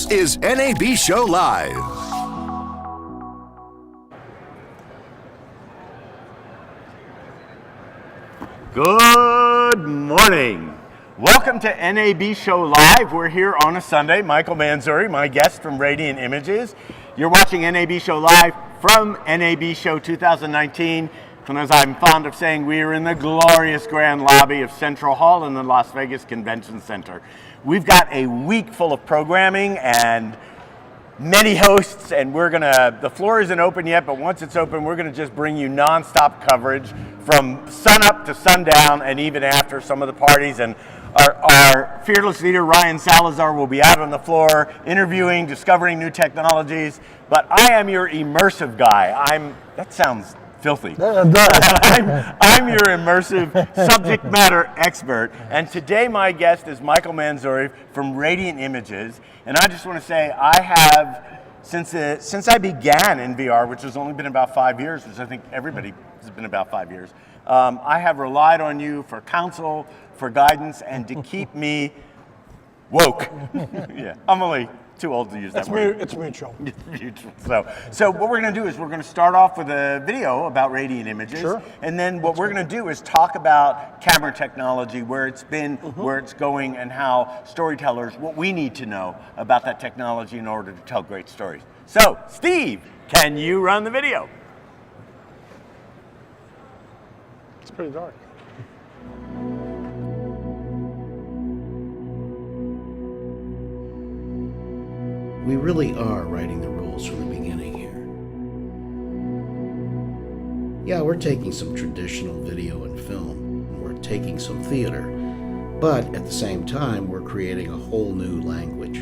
This is NAB Show Live. Good morning. Welcome to NAB Show Live. We're here on a Sunday. Michael Mansouri, my guest from Radiant Images. You're watching NAB Show Live from NAB Show 2019. And as I'm fond of saying, we are in the glorious grand lobby of Central Hall in the Las Vegas Convention Center. We've got a week full of programming and many hosts, and the floor isn't open yet, but once it's open, we're gonna just bring you nonstop coverage from sun up to sundown and even after some of the parties. And our fearless leader, Ryan Salazar, will be out on the floor interviewing, discovering new technologies. But I am your immersive guy. That sounds filthy. I'm your immersive subject matter expert, and today my guest is Michael Mansouri from Radiant Images. And I just want to say, I have, since I began in VR, which has only been about 5 years, which I think everybody has been about 5 years, I have relied on you for counsel, for guidance, and to keep me woke. Yeah, I'm only too old to use that word. It's mutual. Mutual. So what we're going to do is we're going to start off with a video about Radiant Images. Sure. And then what we're going to do is talk about camera technology, where it's been, where it's going, and how storytellers, what we need to know about that technology in order to tell great stories. So, Steve, can you run the video? It's pretty dark. We really are writing the rules from the beginning here. Yeah, we're taking some traditional video and film. We're taking some theater. But at the same time, we're creating a whole new language.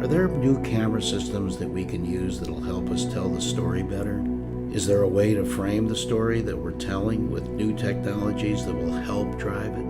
Are there new camera systems that we can use that'll help us tell the story better? Is there a way to frame the story that we're telling with new technologies that will help drive it?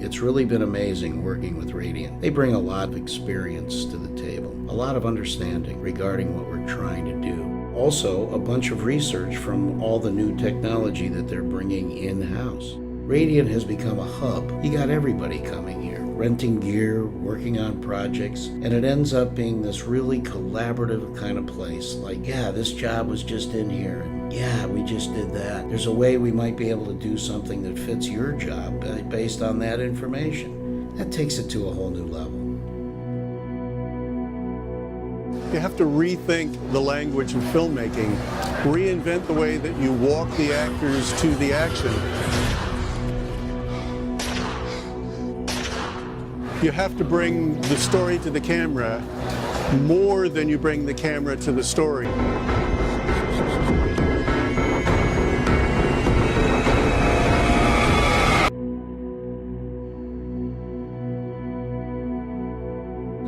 It's really been amazing working with Radiant. They bring a lot of experience to the table, a lot of understanding regarding what we're trying to do. Also, a bunch of research from all the new technology that they're bringing in-house. Radiant has become a hub. You got everybody coming here, renting gear, working on projects, and it ends up being this really collaborative kind of place. Like, yeah, this job was just in here, and yeah, we just did that. There's a way we might be able to do something that fits your job based on that information. That takes it to a whole new level. You have to rethink the language of filmmaking, reinvent the way that you walk the actors to the action. You have to bring the story to the camera more than you bring the camera to the story.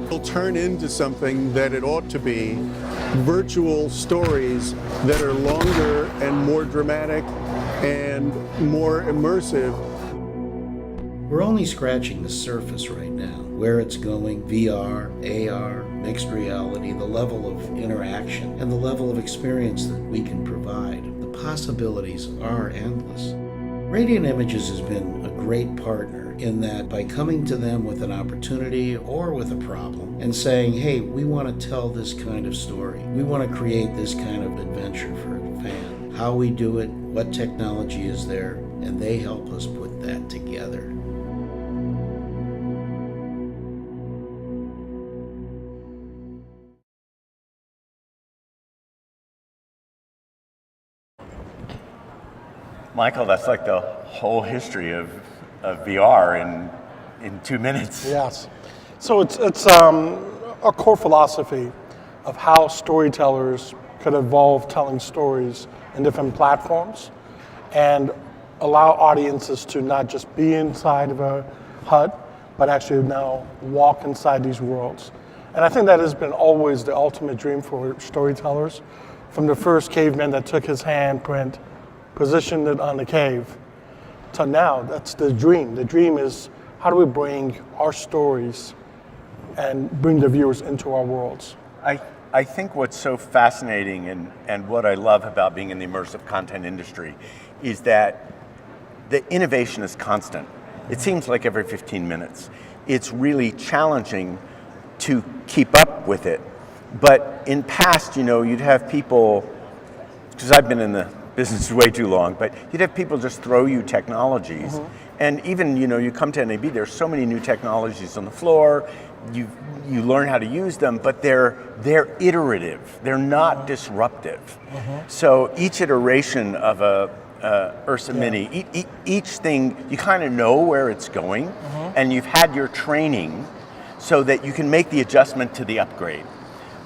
It'll turn into something that it ought to be, virtual stories that are longer and more dramatic and more immersive. We're only scratching the surface right now. Where it's going, VR, AR, mixed reality, the level of interaction, and the level of experience that we can provide. The possibilities are endless. Radiant Images has been a great partner in that by coming to them with an opportunity or with a problem and saying, hey, we want to tell this kind of story. We want to create this kind of adventure for a fan. How we do it, what technology is there, and they help us put that together. Michael, that's like the whole history of VR in 2 minutes. Yes. So it's a core philosophy of how storytellers could evolve telling stories in different platforms and allow audiences to not just be inside of a hut, but actually now walk inside these worlds. And I think that has been always the ultimate dream for storytellers. From the first caveman that took his handprint, positioned it on the cave, to now, that's the dream. The dream is, how do we bring our stories and bring the viewers into our worlds? I think what's so fascinating and what I love about being in the immersive content industry is that the innovation is constant. It seems like every 15 minutes. It's really challenging to keep up with it. But in past, you'd have people, because I've been in the business way too long, but you'd have people just throw you technologies. And even, you come to NAB, there's so many new technologies on the floor, you learn how to use them, but they're iterative, they're not disruptive. So each iteration of a Ursa Mini, each thing, you kind of know where it's going, and you've had your training so that you can make the adjustment to the upgrade.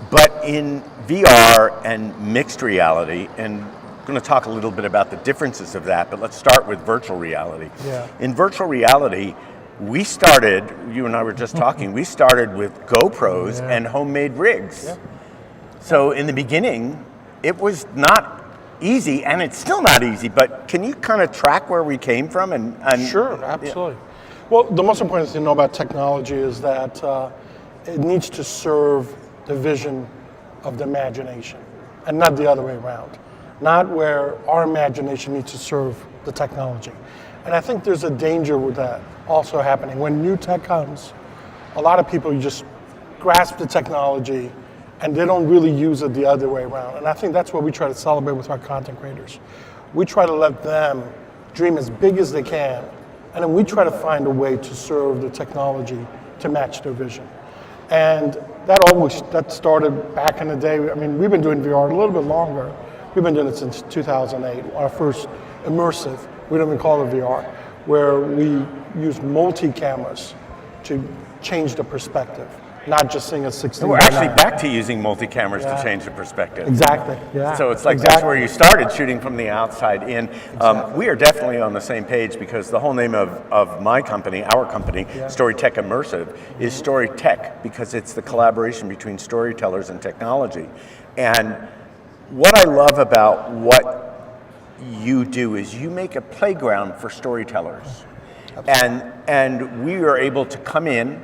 But in VR and mixed reality, and I'm going to talk a little bit about the differences of that, but let's start with virtual reality. In virtual reality, we started, you and I were just talking, we started with GoPros and homemade rigs. So in the beginning, it was not easy, and it's still not easy, but can you kind of track where we came from? And Sure, absolutely. Well, the most important thing to know about technology is that it needs to serve the vision of the imagination, and not the other way around. Not where our imagination needs to serve the technology. And I think there's a danger with that also happening. When new tech comes, a lot of people just grasp the technology and they don't really use it the other way around. And I think that's what we try to celebrate with our content creators. We try to let them dream as big as they can, and then we try to find a way to serve the technology to match their vision. And that started back in the day. I mean, we've been doing VR a little bit longer. We've been doing it since 2008. Our first immersive, we don't even call it VR, where we use multi-cameras to change the perspective, not just seeing a 16 we're by actually 9. back to using multi-cameras to change the perspective. Exactly, yeah. So it's like that's where you started, shooting from the outside in. We are definitely on the same page, because the whole name of my company, our company, StoryTech Immersive, is StoryTech, because it's the collaboration between storytellers and technology. And what I love about what you do is you make a playground for storytellers. And we are able to come in,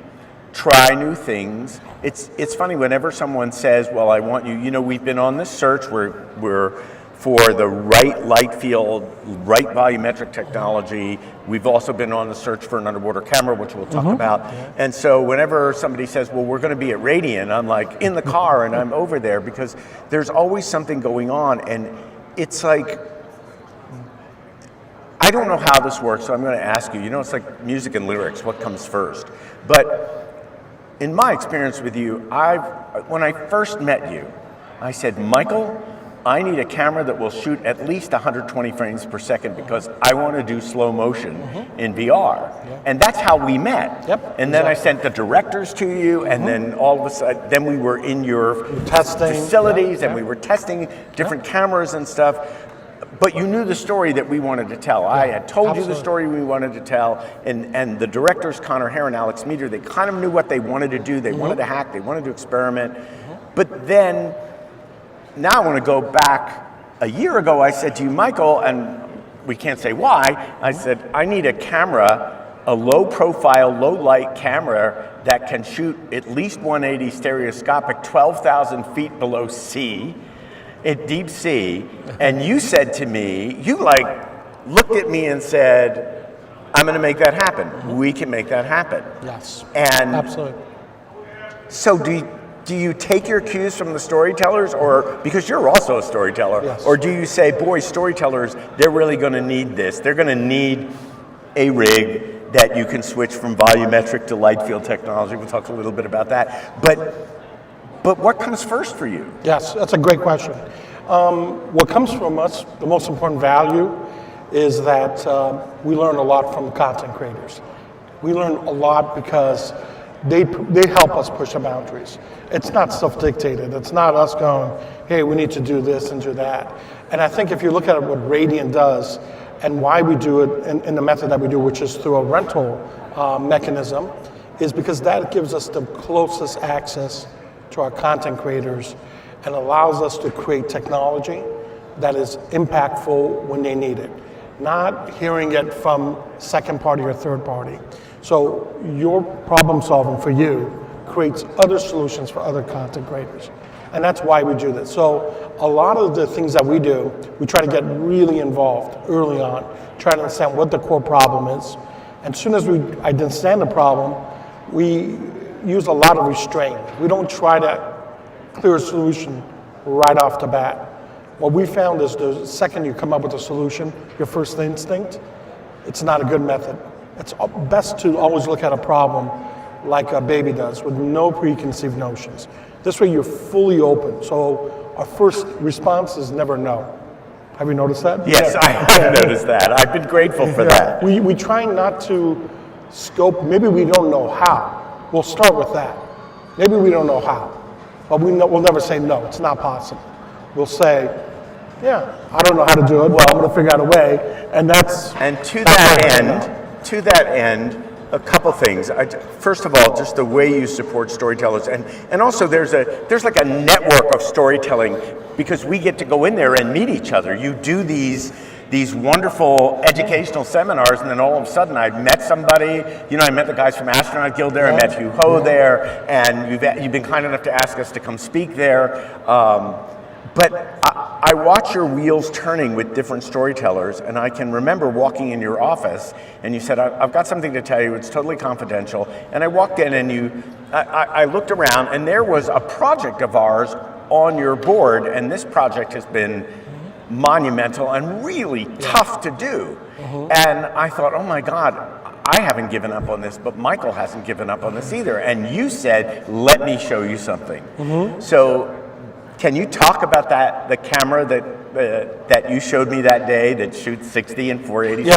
try new things. It's funny, whenever someone says, well, I want you, we've been on this search, we're for the right light field, right volumetric technology. We've also been on the search for an underwater camera, which we'll talk about. And so whenever somebody says, well, we're going to be at Radian, I'm like in the car and I'm over there, because there's always something going on. And it's like, I don't know how this works, so I'm going to ask you. It's like music and lyrics, what comes first? But in my experience with you, when I first met you, I said, Michael, I need a camera that will shoot at least 120 frames per second, because I want to do slow motion in VR. And that's how we met. And then I sent the directors to you, and then all of a sudden, then we were in your facilities, and we were testing different cameras and stuff. But you knew the story that we wanted to tell. I had told you the story we wanted to tell, and the directors, Connor Hare and Alex Meter, they kind of knew what they wanted to do. They wanted to hack, they wanted to experiment. But then, now I want to go back. A year ago, I said to you, Michael, and we can't say why, I said, I need a camera, a low profile, low light camera that can shoot at least 180 stereoscopic, 12,000 feet below sea, at deep sea. And you said to me, you looked at me and said, I'm going to make that happen. We can make that happen. Yes, and absolutely. So do you take your cues from the storytellers, or because you're also a storyteller, or do you say, boy, storytellers, they're really going to need this. They're going to need a rig that you can switch from volumetric to light field technology. We'll talk a little bit about that. But what comes first for you? Yes, that's a great question. What comes from us, the most important value, is that we learn a lot from content creators. We learn a lot because they help us push the boundaries. It's not self-dictated. It's not us going, hey, we need to do this and do that. And I think if you look at what Radian does and why we do it in the method that we do, which is through a rental mechanism, is because that gives us the closest access to our content creators and allows us to create technology that is impactful when they need it, not hearing it from second party or third party. So your problem solving for you creates other solutions for other content creators. And that's why we do this. So a lot of the things that we do, we try to get really involved early on, try to understand what the core problem is. And as soon as we understand the problem, we use a lot of restraint. We don't try to clear a solution right off the bat. What we found is the second you come up with a solution, your first instinct, it's not a good method. It's best to always look at a problem like a baby does, with no preconceived notions. This way you're fully open. So our first response is never no. Have you noticed that? Yes, I have noticed that. I've been grateful for that. We try not to scope, maybe we don't know how. We'll start with that. Maybe we don't know how, but we'll never say no, it's not possible. We'll say, yeah, I don't know how to do it, well, I'm gonna figure out a way, and that's... And to that end, a couple things. First of all, just the way you support storytellers, and also there's like a network of storytelling, because we get to go in there and meet each other. You do these wonderful educational seminars, and then all of a sudden I met somebody. You know, I met the guys from Astronaut Guild there. I met Hugh Ho there, and you've been kind enough to ask us to come speak there. But I watch your wheels turning with different storytellers, and I can remember walking in your office, and you said, I've got something to tell you, it's totally confidential. And I walked in, and I looked around, and there was a project of ours on your board, and this project has been monumental and really tough to do. And I thought, oh my God, I haven't given up on this, but Michael hasn't given up on this either. And you said, let me show you something. So can you talk about the camera that you showed me that day that shoots 60 and 480?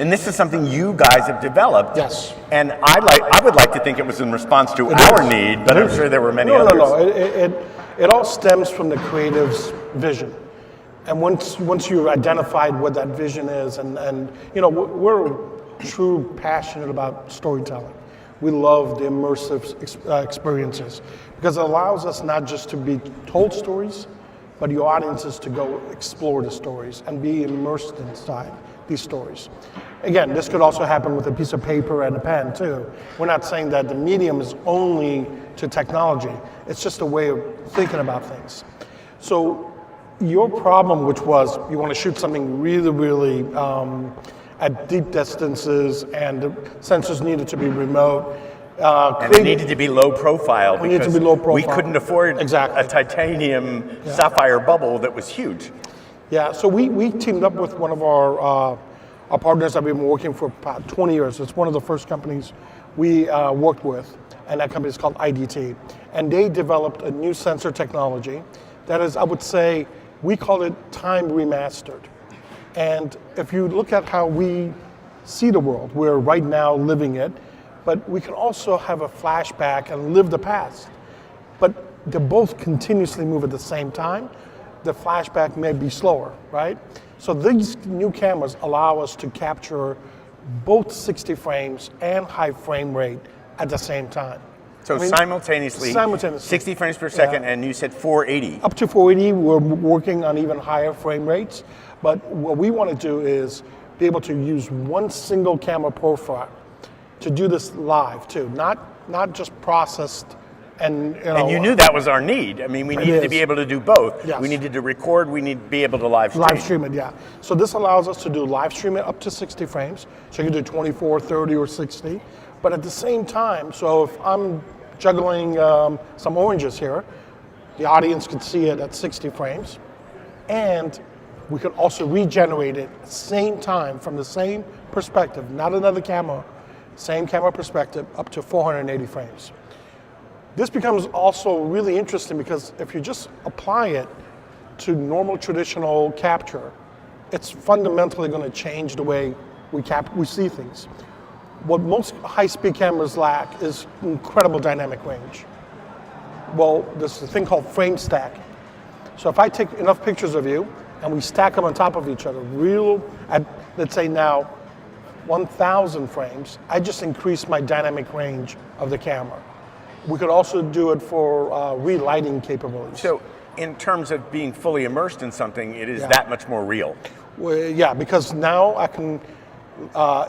And this is something you guys have developed. Yes. And I would like to think it was in response to our need, but I'm sure there were many others. No. It all stems from the creative's vision. And once you've identified what that vision is, and you know, we're true passionate about storytelling. We love the immersive experiences, because it allows us not just to be told stories, but your audiences to go explore the stories and be immersed inside these stories. Again, this could also happen with a piece of paper and a pen too. We're not saying that the medium is only to technology. It's just a way of thinking about things. So your problem, which was you want to shoot something really, really at deep distances, and the sensors needed to be remote. And it needed to be low profile, because we couldn't afford a titanium sapphire bubble that was huge. Yeah, so we teamed up with one of our partners that we've been working for about 20 years. It's one of the first companies we worked with, and that company is called IDT. And they developed a new sensor technology that is, I would say, we call it time remastered. And if you look at how we see the world, we're right now living it, but we can also have a flashback and live the past. But they both continuously move at the same time. The flashback may be slower, right? So these new cameras allow us to capture both 60 frames and high frame rate at the same time. So simultaneously, 60 frames per second, and you said 480. Up to 480, we're working on even higher frame rates. But what we want to do is be able to use one single camera profile to do this live too, not just processed and you know. And you knew that was our need. I mean, we needed to be able to do both. Yes. We needed to record, we need to be able to live stream. Live stream it, yeah. So this allows us to do live streaming up to 60 frames. So you can do 24, 30, or 60. But at the same time, so if I'm juggling some oranges here, the audience could see it at 60 frames. And we could also regenerate it at the same time from the same perspective, not another camera, same camera perspective, up to 480 frames. This becomes also really interesting, because if you just apply it to normal traditional capture, it's fundamentally going to change the way we see things. What most high-speed cameras lack is incredible dynamic range. Well, there's a thing called frame stacking. So if I take enough pictures of you and we stack them on top of each other, at, let's say now, 1,000 frames, I just increase my dynamic range of the camera. We could also do it for relighting capabilities. So in terms of being fully immersed in something, it is that much more real. Well, yeah, because now I can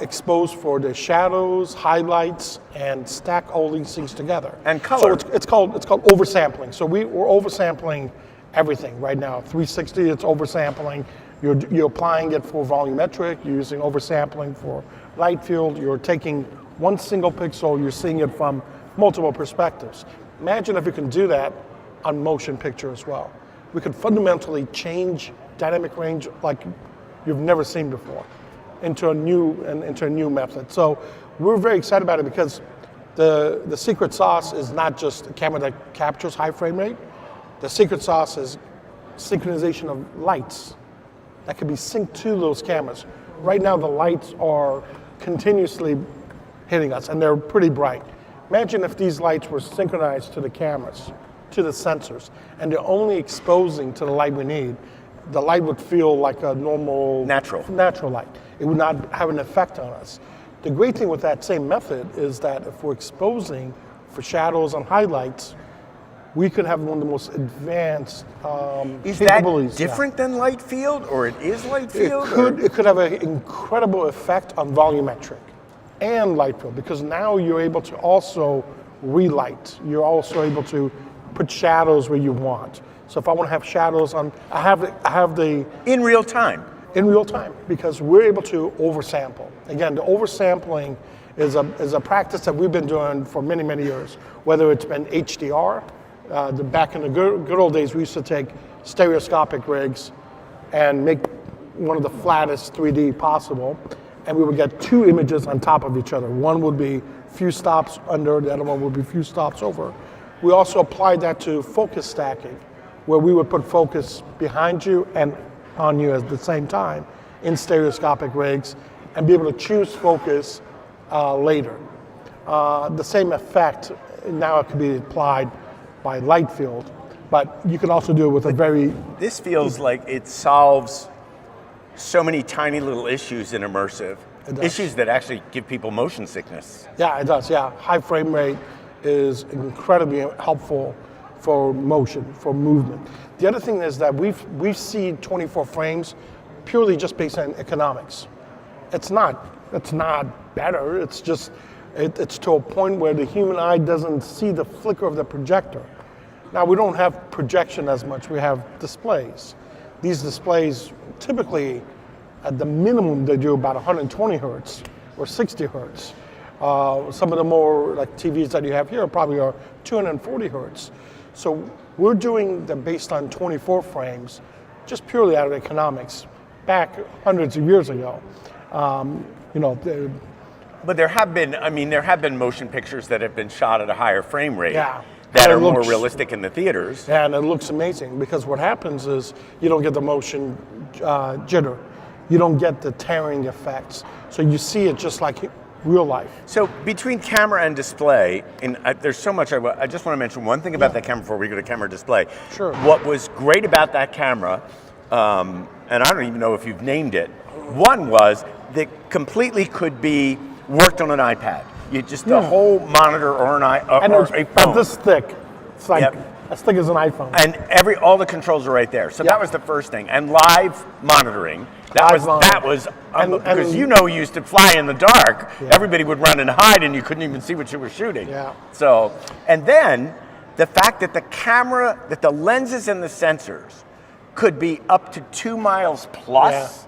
exposed for the shadows, highlights, and stack all these things together. And color. So it's called oversampling. So we're oversampling everything right now. 360, it's oversampling. You're applying it for volumetric. You're using oversampling for light field. You're taking one single pixel. You're seeing it from multiple perspectives. Imagine if you can do that on motion picture as well. We could fundamentally change dynamic range like you've never seen before into a new method. So we're very excited about it because the secret sauce is not just a camera that captures high frame rate. The secret sauce is synchronization of lights that can be synced to those cameras. Right now the lights are continuously hitting us and they're pretty bright. Imagine if these lights were synchronized to the cameras, to the sensors, and they're only exposing to the light we need. The light would feel like a normal natural light. It would not have an effect on us. The great thing with that same method is that if we're exposing for shadows and highlights, we could have one of the most advanced Is capabilities. that different than light field, or it is light field? It could have an incredible effect on volumetric and light field, because now you're able to also relight. You're also able to put shadows where you want. So if I want to have shadows on, I have the In real time. in real time, because we're able to oversample. Again, the oversampling is a practice that we've been doing for many, many years. Whether it's been HDR, back in the good old days, we used to take stereoscopic rigs and make one of the flattest 3D possible, and we would get two images on top of each other. One would be few stops under, the other one would be few stops over. We also applied that to focus stacking, where we would put focus behind you and on you at the same time in stereoscopic rigs and be able to choose focus later. The same effect now it can be applied by light field, but you can also do it with a very... This feels like it solves so many tiny little issues in immersive. Issues that actually give people motion sickness. Yeah, it does, yeah. High frame rate is incredibly helpful for motion, for movement. The other thing is that we've seen 24 frames purely just based on economics. It's not better, it's just, it's to a point where the human eye doesn't see the flicker of the projector. Now we don't have projection as much, we have displays. These displays typically, at the minimum, they do about 120 hertz or 60 hertz. Some of the more like TVs that you have here probably are 240 hertz. So we're doing them based on 24 frames, just purely out of economics, back hundreds of years ago. But there have been motion pictures that have been shot at a higher frame rate. Yeah. That are more realistic in the theaters. Yeah, and it looks amazing, because what happens is you don't get the motion jitter. You don't get the tearing effects. So you see it just like real life. So between camera and display, and there's so much, I just want to mention one thing about that camera before we go to camera display. Sure. What was great about that camera, and I don't even know if you've named it, one was that completely could be worked on an iPad. You just, the whole monitor or an or a phone. About this thick. It's like as thick as an iPhone. And all the controls are right there. So that was the first thing. And live monitoring. That was because you used to fly in the dark. Yeah. Everybody would run and hide, and you couldn't even see what you were shooting. Yeah. So, and then the fact that that the lenses and the sensors could be up to 2 miles plus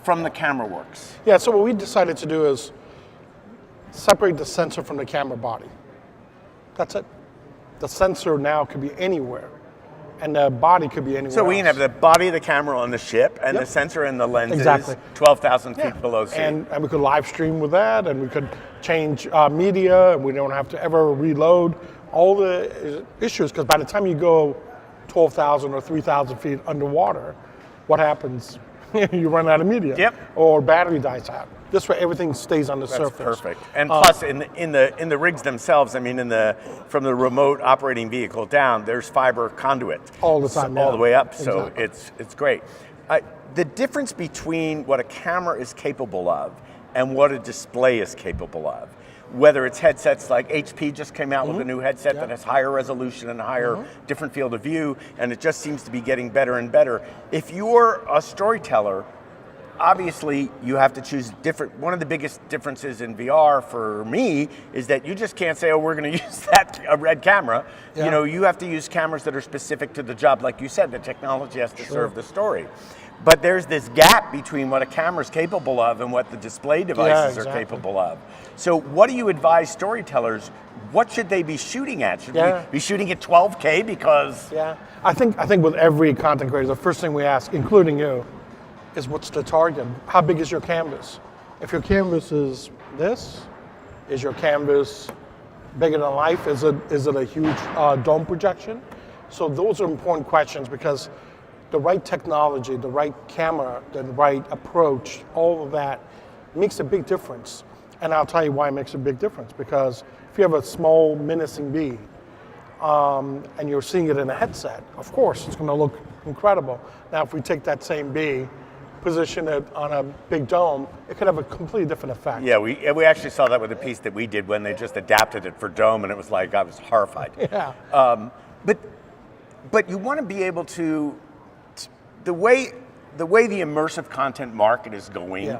from the camera works. Yeah. So what we decided to do is separate the sensor from the camera body. That's it. The sensor now could be anywhere, and the body could be anywhere. So we can have the body of the camera on the ship, and the sensor and the lenses 12,000 feet below sea. And we could live stream with that, and we could change media, and we don't have to ever reload all the issues, because by the time you go 12,000 or 3,000 feet underwater, what happens? You run out of media, or battery dies out. This way, everything stays on the surface. Perfect. And plus, in the rigs themselves, from the remote operating vehicle down, there's fiber conduit all the time, all the way up. So exactly. it's great. The difference between what a camera is capable of and what a display is capable of, whether it's headsets like HP just came out with a new headset that has higher resolution and a higher different field of view, and it just seems to be getting better and better. If you're a storyteller, obviously you have to choose different. One of the biggest differences in VR for me is that you just can't say, oh, we're going to use a red camera. Yeah. You know, you have to use cameras that are specific to the job. Like you said, the technology has to serve the story. But there's this gap between what a camera's capable of and what the display devices are capable of. So what do you advise storytellers? What should they be shooting at? Should we be shooting at 12K because... Yeah, I think with every content creator, the first thing we ask, including you, is what's the target? How big is your canvas? If your canvas is this, is your canvas bigger than life? Is it a huge dome projection? So those are important questions because the right technology, the right camera, the right approach, all of that makes a big difference. And I'll tell you why it makes a big difference. Because if you have a small menacing bee and you're seeing it in a headset, of course, it's going to look incredible. Now, if we take that same bee, position it on a big dome, it could have a completely different effect. Yeah, we actually saw that with a piece that we did when they just adapted it for dome, and it was like, I was horrified. Yeah. But you want to be able to, the way the immersive content market is going,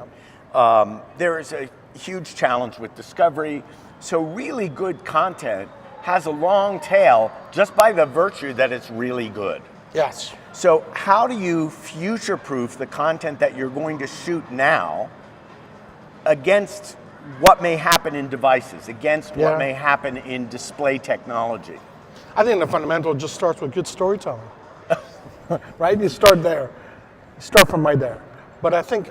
there is a huge challenge with discovery. So really good content has a long tail just by the virtue that it's really good. Yes. So how do you future-proof the content that you're going to shoot now against what may happen in devices, against what may happen in display technology? I think the fundamental just starts with good storytelling, right? You start there, you start from right there. But I think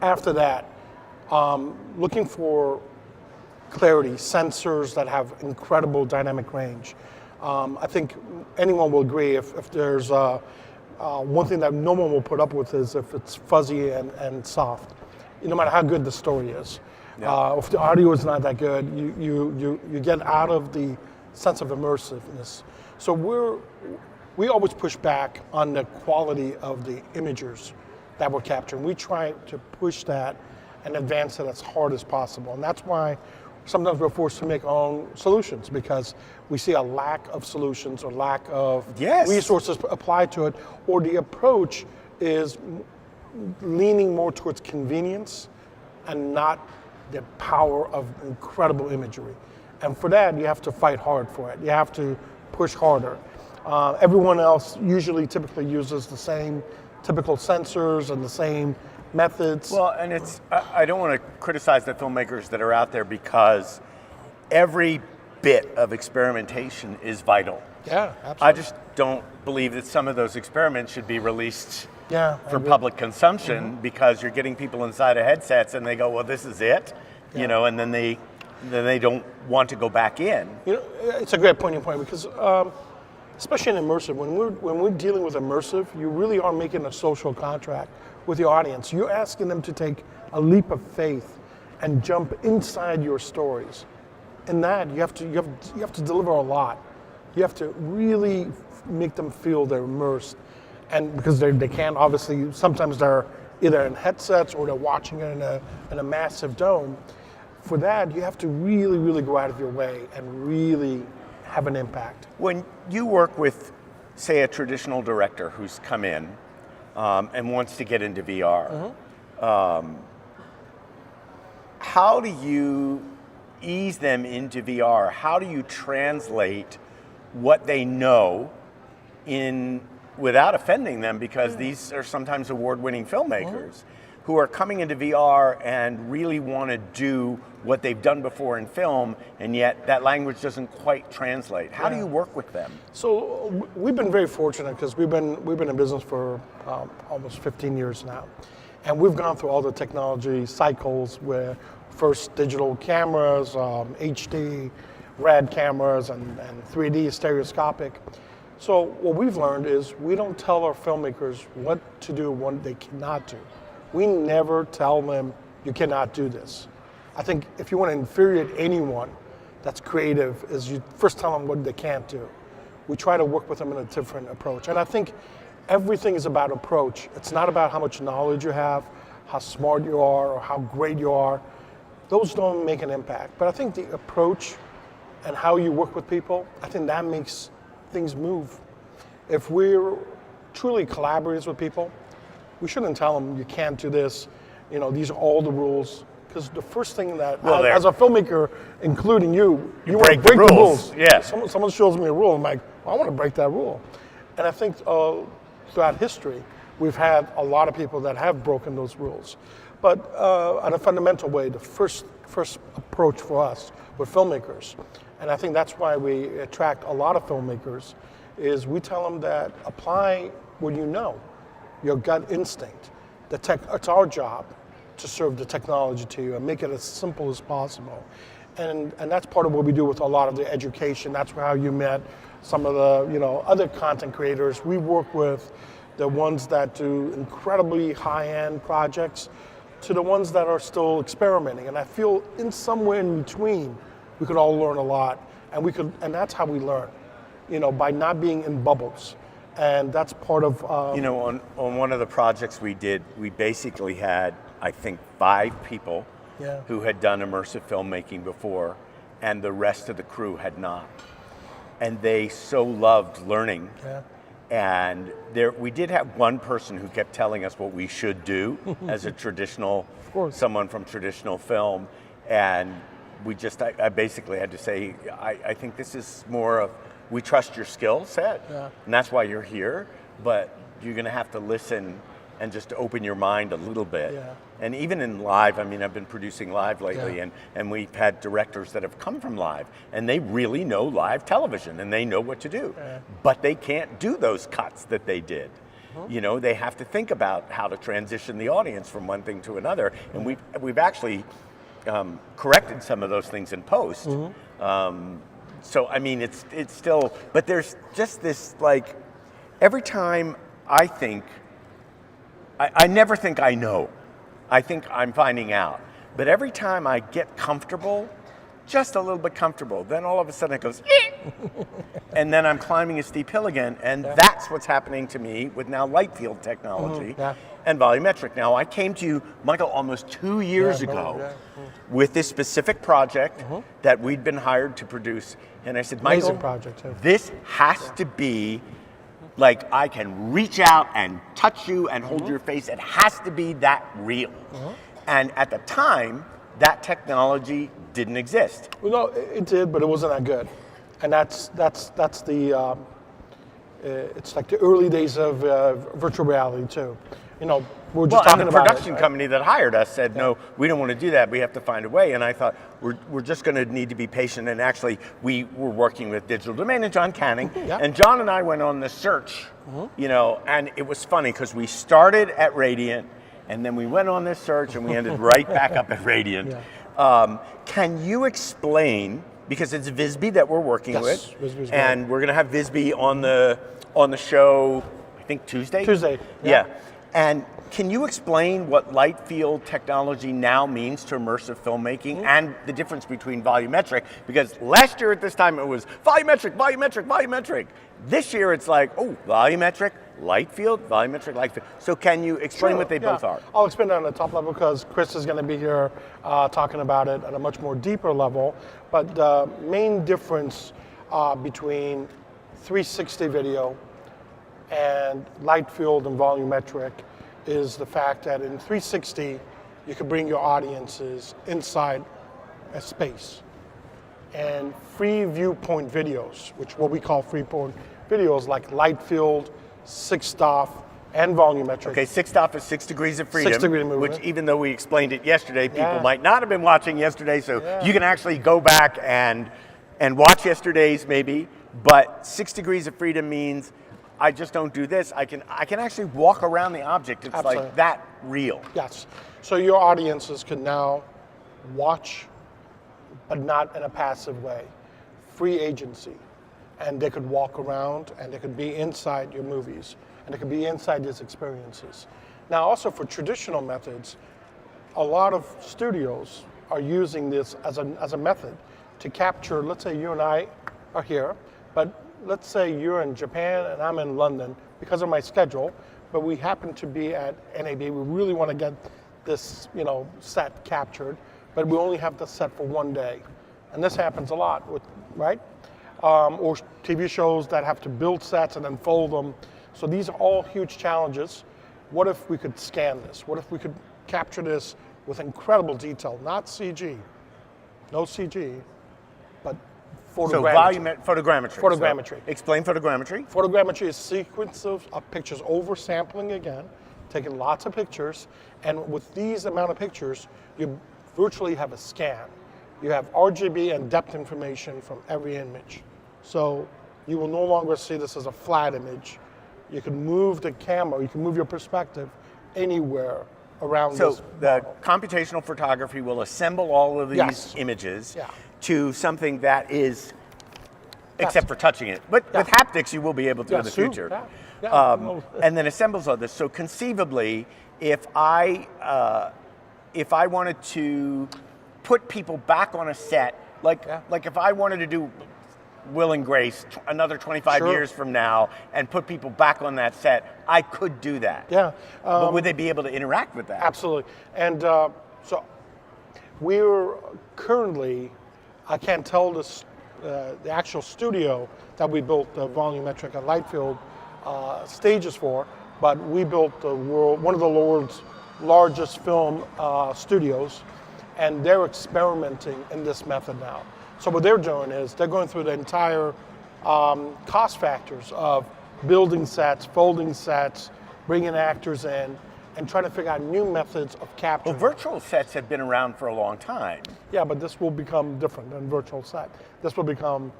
after that, looking for clarity, sensors that have incredible dynamic range. I think anyone will agree if there's one thing that no one will put up with is if it's fuzzy and soft, no matter how good the story is. If the audio is not that good, you get out of the sense of immersiveness. So we always push back on the quality of the imagers that we're capturing. We try to push that and advance it as hard as possible. And that's why sometimes we're forced to make our own solutions because we see a lack of solutions or lack of resources applied to it, or the approach is leaning more towards convenience and not the power of incredible imagery. And for that, you have to fight hard for it. You have to push harder. Everyone else typically uses the same typical sensors and the same methods. Well, and I don't want to criticize the filmmakers that are out there because every bit of experimentation is vital. Yeah, absolutely. I just don't believe that some of those experiments should be released for public consumption because you're getting people inside of headsets and they go, well, this is it, you know, and then they don't want to go back in. You know, it's a great point because especially in immersive, when we're dealing with immersive, you really are making a social contract with your audience. You're asking them to take a leap of faith and jump inside your stories. In that, you have to deliver a lot. You have to really make them feel they're immersed, and because they can't, obviously, sometimes they're either in headsets or they're watching it in a massive dome. For that, you have to really, really go out of your way and really have an impact. When you work with, say, a traditional director who's come in and wants to get into VR, how do you ease them into VR? How do you translate what they know without offending them? Because these are sometimes award-winning filmmakers who are coming into VR and really want to do what they've done before in film, and yet that language doesn't quite translate. How do you work with them? So we've been very fortunate because we've been in business for almost 15 years now, and we've gone through all the technology cycles where first digital cameras, HD, RAD cameras, and 3D stereoscopic. So what we've learned is we don't tell our filmmakers what to do, what they cannot do. We never tell them, you cannot do this. I think if you want to infuriate anyone that's creative, is you first tell them what they can't do. We try to work with them in a different approach. And I think everything is about approach. It's not about how much knowledge you have, how smart you are, or how great you are. Those don't make an impact. But I think the approach and how you work with people, I think that makes things move. If we're truly collaborators with people, we shouldn't tell them you can't do this. These are all the rules. Because the first thing that, Well, as a filmmaker, including you want to break break the the rules. rules. Yeah. Someone shows me a rule, I'm like, well, I want to break that rule. And I think throughout history, we've had a lot of people that have broken those rules. But in a fundamental way, the first approach for us with filmmakers, and I think that's why we attract a lot of filmmakers, is we tell them that apply what you know, your gut instinct. It's our job to serve the technology to you and make it as simple as possible. And that's part of what we do with a lot of the education. That's how you met some of the other content creators. We work with the ones that do incredibly high-end projects to the ones that are still experimenting. And I feel in somewhere in between, we could all learn a lot, and that's how we learn, by not being in bubbles. And that's part of... on one of the projects we did, we basically had, I think, 5 people who had done immersive filmmaking before, and the rest of the crew had not. And they so loved learning. Yeah. And we did have one person who kept telling us what we should do as a traditional, someone from traditional film. And I basically had to say, I think this is more of, we trust your skill set, and that's why you're here, but you're gonna have to listen and just open your mind a little bit. Yeah. And even in live, I've been producing live lately, and we've had directors that have come from live, and they really know live television, and they know what to do. But they can't do those cuts that they did. They have to think about how to transition the audience from one thing to another, and we've actually corrected some of those things in post. So it's still, but there's just this, like, every time I think, I never think I know. I think I'm finding out. But every time I get comfortable, just a little bit comfortable, then all of a sudden it goes, and then I'm climbing a steep hill again, and that's what's happening to me with now light field technology and volumetric. Now, I came to you, Michael, almost 2 years ago with this specific project that we'd been hired to produce, and I said, Michael, project, too. This has to be, like, I can reach out and touch you and hold your face. It has to be that real. And at the time, that technology didn't exist. Well, no, it did, but it wasn't that good. And that's the, it's like the early days of virtual reality too. We're just talking and the about production company that hired us said, no, we don't want to do that. We have to find a way. And I thought, we're just going to need to be patient. And actually, we were working with Digital Domain and John Canning. And John and I went on the search, and it was funny because we started at Radiant, and then we went on this search, and we ended right back up at Radiant. Can you explain, because it's Visby that we're working with, Visby's and we're going to have Visby on the show, I think Tuesday? Tuesday. Yeah. And can you explain what light field technology now means to immersive filmmaking and the difference between volumetric? Because last year at this time it was volumetric, volumetric, volumetric. This year it's like, volumetric, light field, volumetric, light field. So can you explain what they both are? I'll explain it on the top level because Chris is going to be here talking about it at a much more deeper level. But the main difference between 360 video and light field and volumetric is the fact that in 360, you can bring your audiences inside a space. And free viewpoint videos, which what we call free point videos, like light field, 6-stop, and volumetric. Okay, 6-stop is 6 degrees of freedom, 6 degree movement. which even though we explained it yesterday, people might not have been watching yesterday, so you can actually go back and watch yesterday's maybe, but 6 degrees of freedom means I just don't do this. I can actually walk around the object. It's Absolutely. like that real. Yes. So your audiences can now watch, but not in a passive way. Free agency. And they could walk around and they could be inside your movies and they could be inside these experiences. Now also for traditional methods, a lot of studios are using this as a method to capture, let's say you and I are here, but let's say you're in Japan and I'm in London because of my schedule, but we happen to be at NAB. We really want to get this, set captured, but we only have the set for one day. And this happens a lot, right? Or TV shows that have to build sets and then fold them. So these are all huge challenges. what if we could scan this? What if we could capture this with incredible detail, not CG, no CG, but photogrammetry. So photogrammetry. Photogrammetry. So explain photogrammetry. Photogrammetry is a sequence of pictures, oversampling again, taking lots of pictures, and with these amount of pictures, you virtually have a scan. You have RGB and depth information from every image. So you will no longer see this as a flat image. You can move the camera, you can move your perspective anywhere around So this the model. computational photography will assemble all of these Yes. images Yeah. to something that is, except for touching it. But with haptics, you will be able to in the sure. future. Yeah. And then assembles all this. So conceivably, if I wanted to put people back on a set, like if I wanted to do Will and Grace another 25 Sure. years from now and put people back on that set, I could do that. Yeah. But would they be able to interact with that? Absolutely. And so we're currently, I can't tell this, the actual studio that we built the volumetric and light field stages for, but we built one of the world's largest film studios, and they're experimenting in this method now. So what they're doing is they're going through the entire cost factors of building sets, folding sets, bringing actors in, and trying to figure out new methods of capture. Well, virtual sets have been around for a long time. Yeah, but this will become different than virtual set. This will become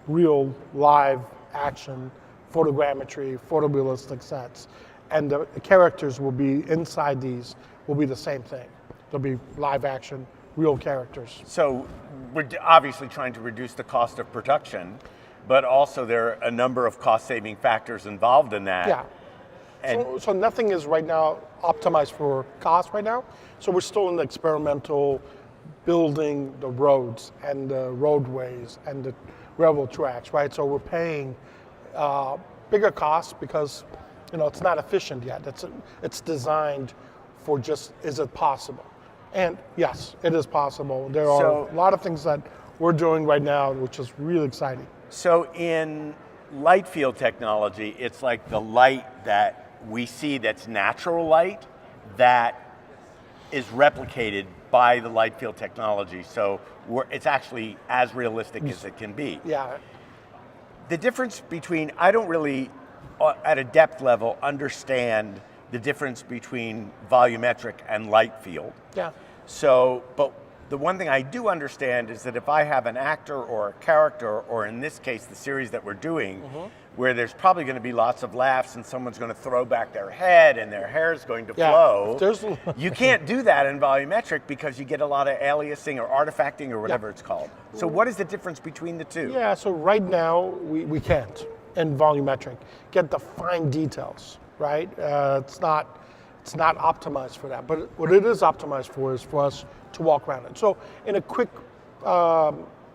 real live action, photogrammetry, photorealistic sets. And the characters will be inside these, will be the same thing. They'll be live action, real characters. So we're obviously trying to reduce the cost of production, but also there are a number of cost-saving factors involved in that. Yeah. And So nothing is right now optimized for cost right now. So we're still in the experimental building the roads and the roadways and the railroad tracks, right? So we're paying bigger costs because it's not efficient yet. It's designed for just, is it possible? And yes, it is possible. There are a lot of things that we're doing right now, which is really exciting. So in light field technology, it's like the light that we see that's natural light that is replicated by the light field technology. So it's actually as realistic as it can be. Yeah. The difference between, I don't really, at a depth level, understand the difference between volumetric and light field. Yeah. So, but the one thing I do understand is that if I have an actor or a character, or in this case, the series that we're doing, where there's probably going to be lots of laughs and someone's going to throw back their head and their hair is going to flow, you can't do that in volumetric because you get a lot of aliasing or artifacting or whatever it's called. So what is the difference between the two? Yeah, so right now we can't in volumetric get the fine details, right? It's not optimized for that, but what it is optimized for is for us to walk around it. So in a quick,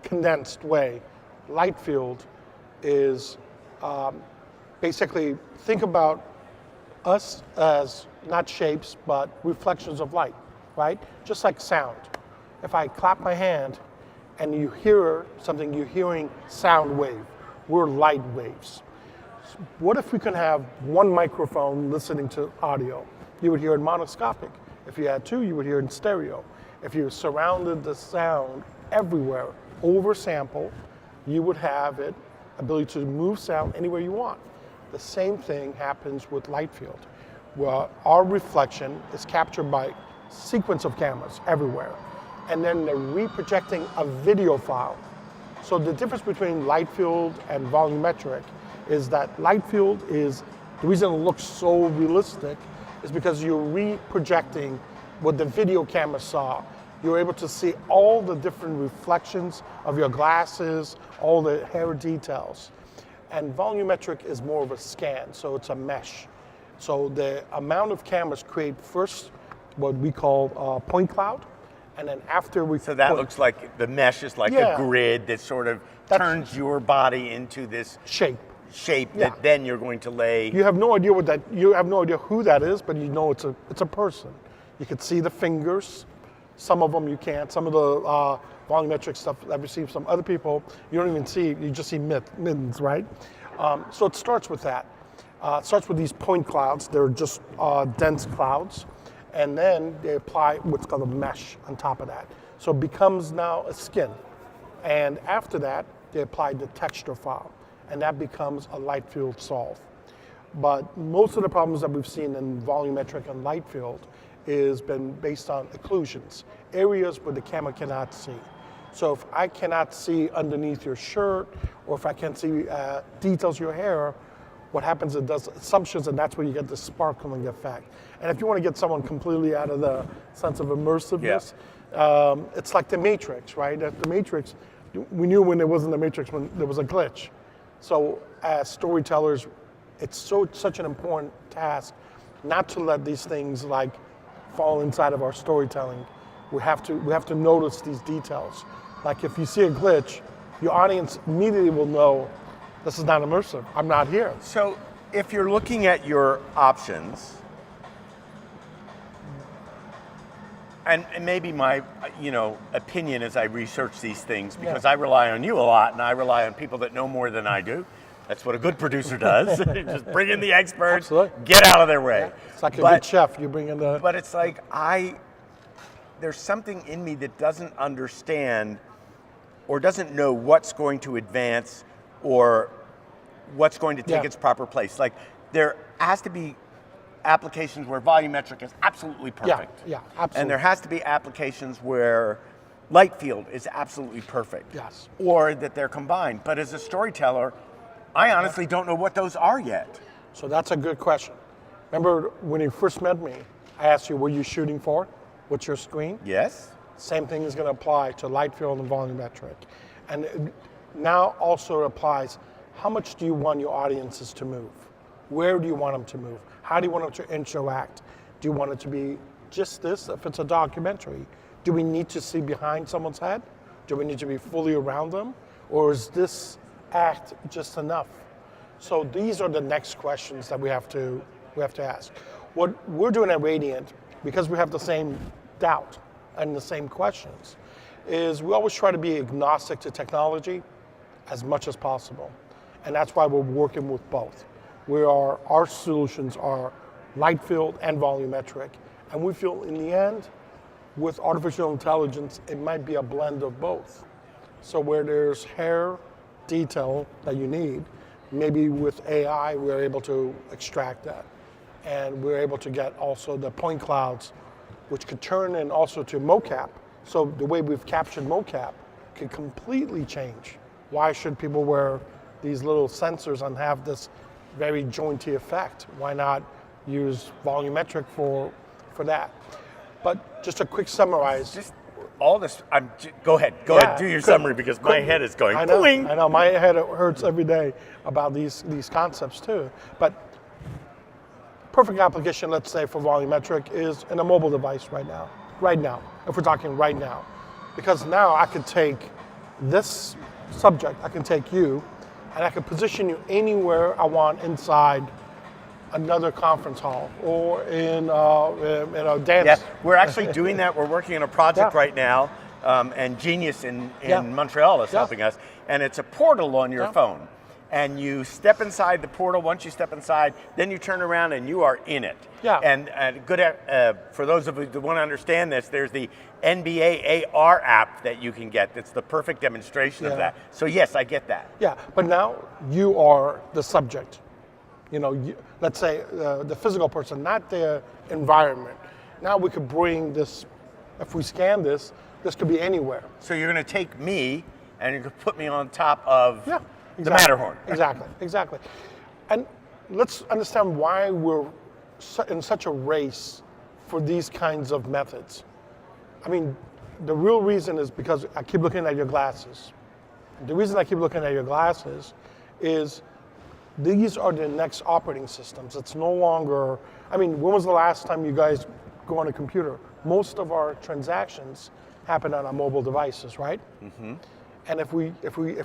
condensed way, light field is basically, think about us as not shapes, but reflections of light, right? Just like sound. If I clap my hand and you hear something, you're hearing sound wave. We're light waves. What if we can have one microphone listening to audio? You would hear it monoscopic. If you had two, you would hear it in stereo. If you surrounded the sound everywhere, oversample, you would have it ability to move sound anywhere you want. The same thing happens with light field, where our reflection is captured by sequence of cameras everywhere, and then they're reprojecting a video file. So the difference between light field and volumetric is that light field is, the reason it looks so realistic is because you're reprojecting what the video camera saw. You're able to see all the different reflections of your glasses, all the hair details. And volumetric is more of a scan, so it's a mesh. So the amount of cameras create first what we call point cloud, and then after we... So that looks like, the mesh is like a grid that sort of turns your body into this shape that then you're going to lay... You have no idea you have no idea who that is, but you know it's a person. You can see the fingers. Some of them you can't. Some of the volumetric stuff I've received from other people, you don't even see, you just see mittens, right? So it starts with that. It starts with these point clouds. They're just dense clouds. And then they apply what's called a mesh on top of that. So it becomes now a skin. And after that, they apply the texture file. And that becomes a light field solve. But most of the problems that we've seen in volumetric and light field is been based on occlusions, areas where the camera cannot see. So if I cannot see underneath your shirt, or if I can't see details of your hair, what happens, it does assumptions, and that's where you get the sparkling effect. And if you want to get someone completely out of the sense of immersiveness, it's like the Matrix, right? The Matrix, we knew when it wasn't the Matrix, when there was a glitch. So as storytellers, it's such an important task not to let these things like fall inside of our storytelling. We have to notice these details. Like if you see a glitch, your audience immediately will know this is not immersive. I'm not here. So if you're looking at your options, and maybe my opinion as I research these things, because I rely on you a lot and I rely on people that know more than I do. That's what a good producer does. Just bring in the experts, get out of their way. Yeah. It's like a good chef, you bring in the... But it's like there's something in me that doesn't understand or doesn't know what's going to advance or what's going to take its proper place. Like there has to be applications where volumetric is absolutely perfect. Yeah, absolutely. And there has to be applications where light field is absolutely perfect. Yes. Or that they're combined. But as a storyteller, I honestly don't know what those are yet. So that's a good question. Remember when you first met me, I asked you, what are you shooting for? What's your screen? Yes. Same thing is going to apply to light field and volumetric. And now also applies, how much do you want your audiences to move? Where do you want them to move? How do you want them to interact? Do you want it to be just this? If it's a documentary, do we need to see behind someone's head? Do we need to be fully around them? Or is this act just enough? So these are the next questions that we have to ask. What we're doing at Radiant, because we have the same doubt and the same questions, is we always try to be agnostic to technology as much as possible. And that's why we're working with both. Our solutions are light field and volumetric. And we feel in the end, with artificial intelligence, it might be a blend of both. So where there's hair detail that you need, maybe with AI, we're able to extract that. And we're able to get also the point clouds, which could turn in also to mocap. So the way we've captured mocap could completely change. Why should people wear these little sensors and have this very jointy effect? Why not use volumetric for that? But just a quick summarize. Just all this, go ahead, do your summary, because my head is going boing. I know, my head hurts every day about these concepts too. But perfect application, let's say, for volumetric is in a mobile device right now, if we're talking right now. Because now I could take this subject, I can take you, and I can position you anywhere I want inside another conference hall or in a dance. Yeah, we're actually doing that. We're working on a project right now, and Genius in Montreal is helping us, and it's a portal on your phone. And you step inside the portal. Once you step inside, then you turn around and you are in it. Yeah. And for those of you who want to understand this, there's the NBA AR app that you can get. That's the perfect demonstration of that. So yes, I get that. Yeah, but now you are the subject. Let's say the physical person, not the environment. Now we could bring this. If we scan this could be anywhere. So you're going to take me and you're going to put me on top of. Yeah. The Matterhorn. Exactly. And let's understand why we're in such a race for these kinds of methods. I mean, the real reason is because I keep looking at your glasses. The reason I keep looking at your glasses is these are the next operating systems. It's no longer, when was the last time you guys go on a computer? Most of our transactions happen on our mobile devices, right? Mm-hmm. And if we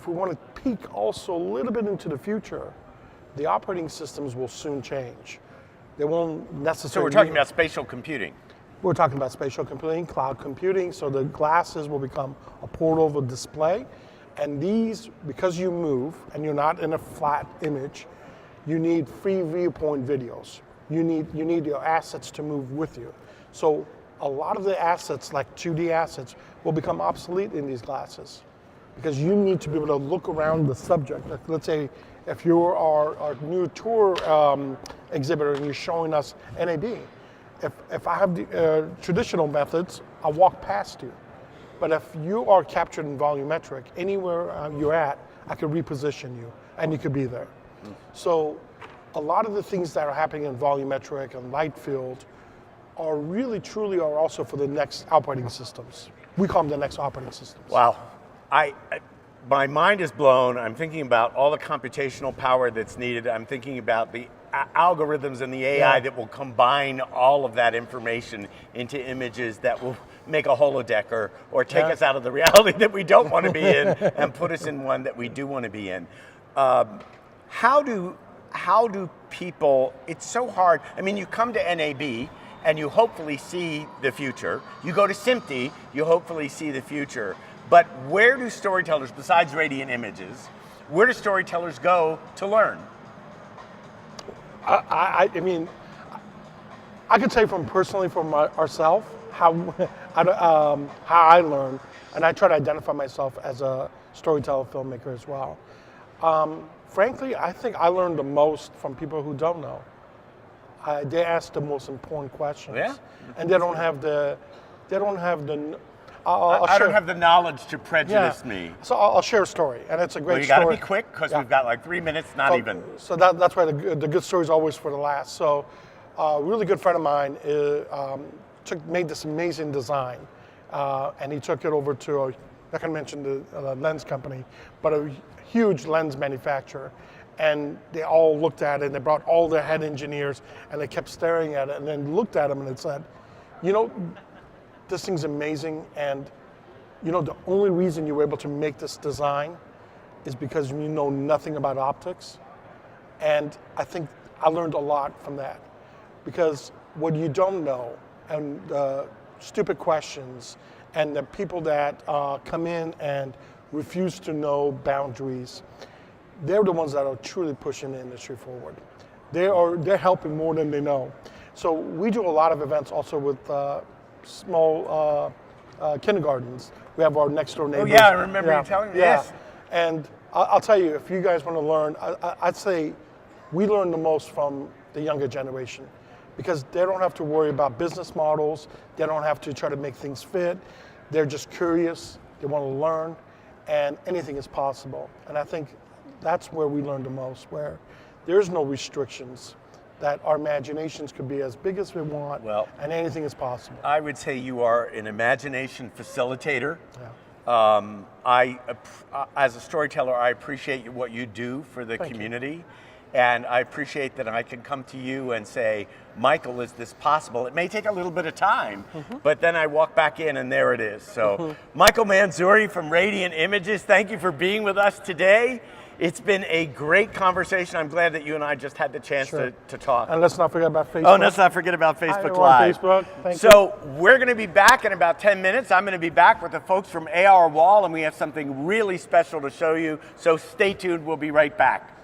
want to peek also a little bit into the future, the operating systems will soon change. They won't necessarily. So we're talking about spatial computing. We're talking about spatial computing, cloud computing. So the glasses will become a portal of a display, and these, because you move and you're not in a flat image, You need free viewpoint videos. You need your assets to move with you. So a lot of the assets, like 2D assets, will become obsolete in these glasses because you need to be able to look around the subject. Like, let's say if you are our new tour exhibitor and you're showing us NAB, if I have the traditional methods, I'll walk past you. But if you are captured in volumetric, anywhere you're at, I could reposition you and you could be there. So a lot of the things that are happening in volumetric and light field are really truly are also for the next operating systems. We call them the next operating systems. Wow. My mind is blown. I'm thinking about all the computational power that's needed. I'm thinking about the algorithms and the AI that will combine all of that information into images that will make a holodeck or take us out of the reality that we don't want to be in and put us in one that we do want to be in. How do people, it's so hard. I mean, you come to NAB and you hopefully see the future. You go to SMPTE, you hopefully see the future. But where do storytellers, besides Radiant Images, where do storytellers go to learn? I mean, I could say personally from ourselves how I learn, and I try to identify myself as a storyteller filmmaker as well. Frankly, I think I learned the most from people who don't know. They ask the most important questions, and they don't have the. I don't have the knowledge to prejudice me. So I'll share a story, and it's a great story. You got to be quick because we've got like 3 minutes, not even. So that's why the good story is always for the last. So a really good friend of mine made this amazing design, and he took it over to, I can mention the lens company, but a huge lens manufacturer. And they all looked at it, and they brought all their head engineers, and they kept staring at it, and then looked at him and said, you know, this thing's amazing, and you know, the only reason you were able to make this design is because you know nothing about optics. And I think I learned a lot from that, because what you don't know, and stupid questions, and the people that come in and refuse to know boundaries, they're the ones that are truly pushing the industry forward. They're helping more than they know. So we do a lot of events also with small kindergartens. We have our next door neighbors. Oh yeah, I remember you telling me this. And I'll tell you, if you guys want to learn, I'd say we learn the most from the younger generation, because they don't have to worry about business models. They don't have to try to make things fit. They're just curious. They want to learn, and anything is possible. And I think that's where we learn the most, where there's no restrictions, that our imaginations could be as big as we want, and anything is possible. I would say you are an imagination facilitator. Yeah. As a storyteller, I appreciate what you do for the community. And I appreciate that I can come to you and say, Michael, is this possible? It may take a little bit of time, but then I walk back in and there it is. So Michael Mansouri from Radiant Images, thank you for being with us today. It's been a great conversation. I'm glad that you and I just had the chance to talk. And let's not forget about Facebook. Oh, let's not forget about Facebook Live. Facebook. Thank you. We're going to be back in about 10 minutes. I'm going to be back with the folks from AR Wall, and we have something really special to show you. So stay tuned. We'll be right back.